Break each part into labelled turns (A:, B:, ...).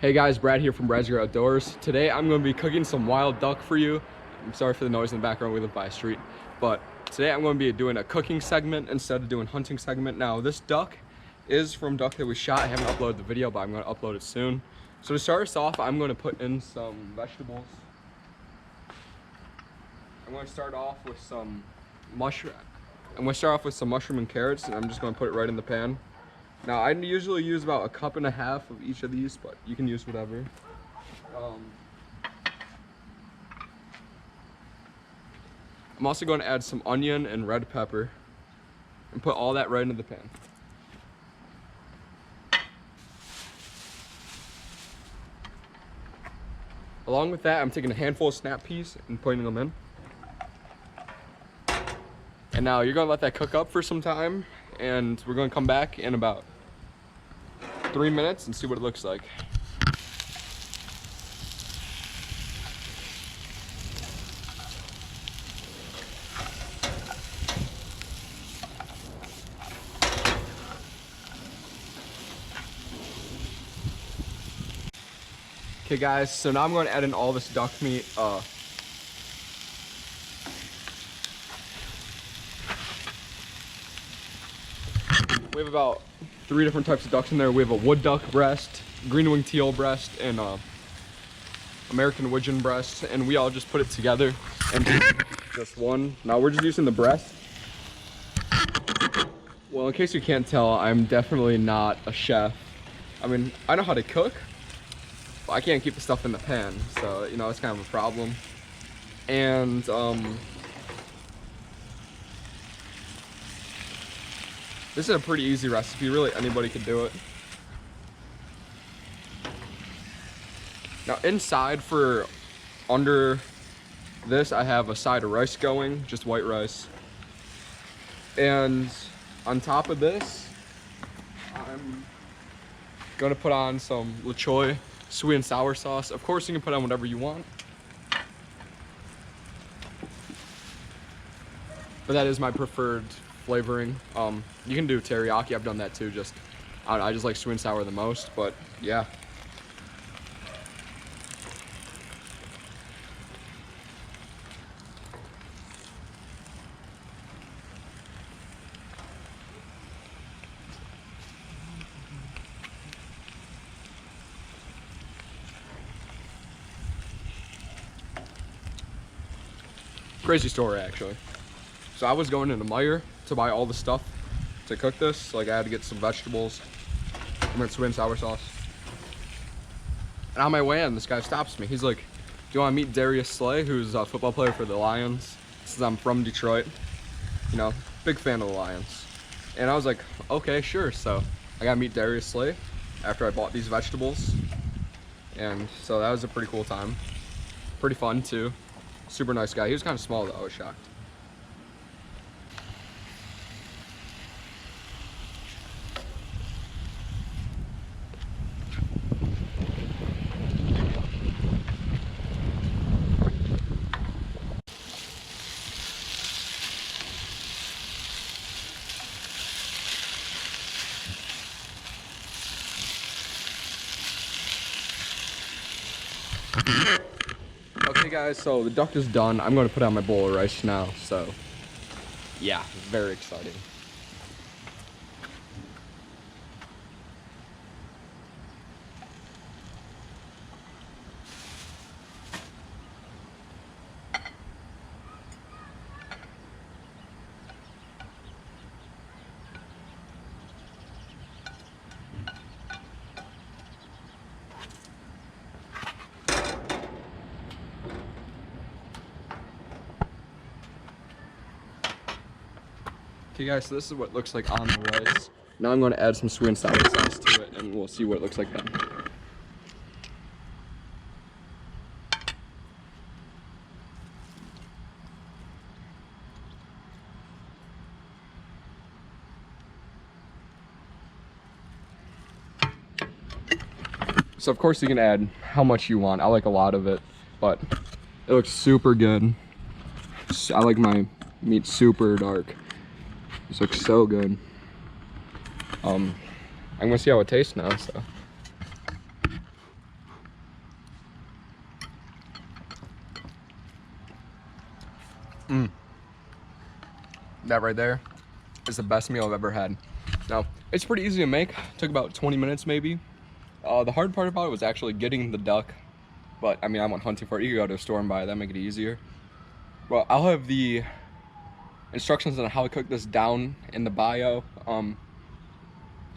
A: Hey guys, Brad here from Brad's Gear Outdoors. Today I'm going to be cooking some wild duck for you. I'm sorry for the noise in the background, we live by a street. But today I'm going to be doing a cooking segment instead of doing hunting segment. Now this duck is from duck that we shot. I haven't uploaded the video, but I'm going to upload it soon. So to start us off, I'm going to put in some vegetables. I'm going to start off with some mushroom. And carrots, and I'm just going to put it right in the pan. Now, I usually use about 1.5 cups of each of these, but you can use whatever. I'm also going to add some onion and red pepper and put all that right into the pan. Along with that, I'm taking a handful of snap peas and putting them in. And now you're going to let that cook up for some time, and we're going to come back in about 3 minutes and see what it looks like. Okay guys, so now I'm going to add in all this duck meat. We have about 3 different types of ducks in there. We have a wood duck breast, green wing teal breast, and American widgeon breast, and we all just put it together and just one. Now we're just using the breast. Well, in case you can't tell, I'm definitely not a chef. I mean, I know how to cook, but I can't keep the stuff in the pan, so you know, it's kind of a problem. And this is a pretty easy recipe, really anybody could do it. Now inside for under this, I have a side of rice going, just white rice. And on top of this, I'm gonna put on some La Choy sweet and sour sauce. Of course, you can put on whatever you want, but that is my preferred flavoring. You can do teriyaki, I've done that too, I just like sweet and sour the most, but yeah. Crazy story actually. So I was going into Meijer to buy all the stuff to cook this. Like I had to get some vegetables and then sweet and sour sauce. And on my way in, this guy stops me. He's like, "Do you want to meet Darius Slay, who's a football player for the Lions?" Since I'm from Detroit, you know, big fan of the Lions. And I was like, okay, sure. So I got to meet Darius Slay after I bought these vegetables. And so that was a pretty cool time. Pretty fun too. Super nice guy. He was kind of small though, I was shocked. Okay guys, so the duck is done. I'm going to put on my bowl of rice now, so yeah, very exciting. Okay guys, so this is what it looks like on the rice. Now I'm going to add some sweet and sour sauce to it, and we'll see what it looks like then. So of course you can add how much you want. I like a lot of it, but it looks super good. I like my meat super dark. This looks so good. I'm gonna see how it tastes now, so. That right there is the best meal I've ever had. Now, it's pretty easy to make. Took about 20 minutes maybe. The hard part about it was actually getting the duck. But, I mean, I went hunting for it. You could go to a store and buy it. That'd make it easier. Well, I'll have the instructions on how to cook this down in the bio.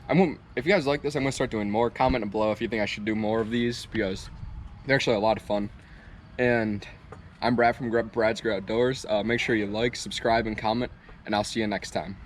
A: If you guys like this, I'm going to start doing more. Comment below if you think I should do more of these, because they're actually a lot of fun. And I'm Brad from Brad's Great Outdoors. Make sure you like, subscribe, and comment, and I'll see you next time.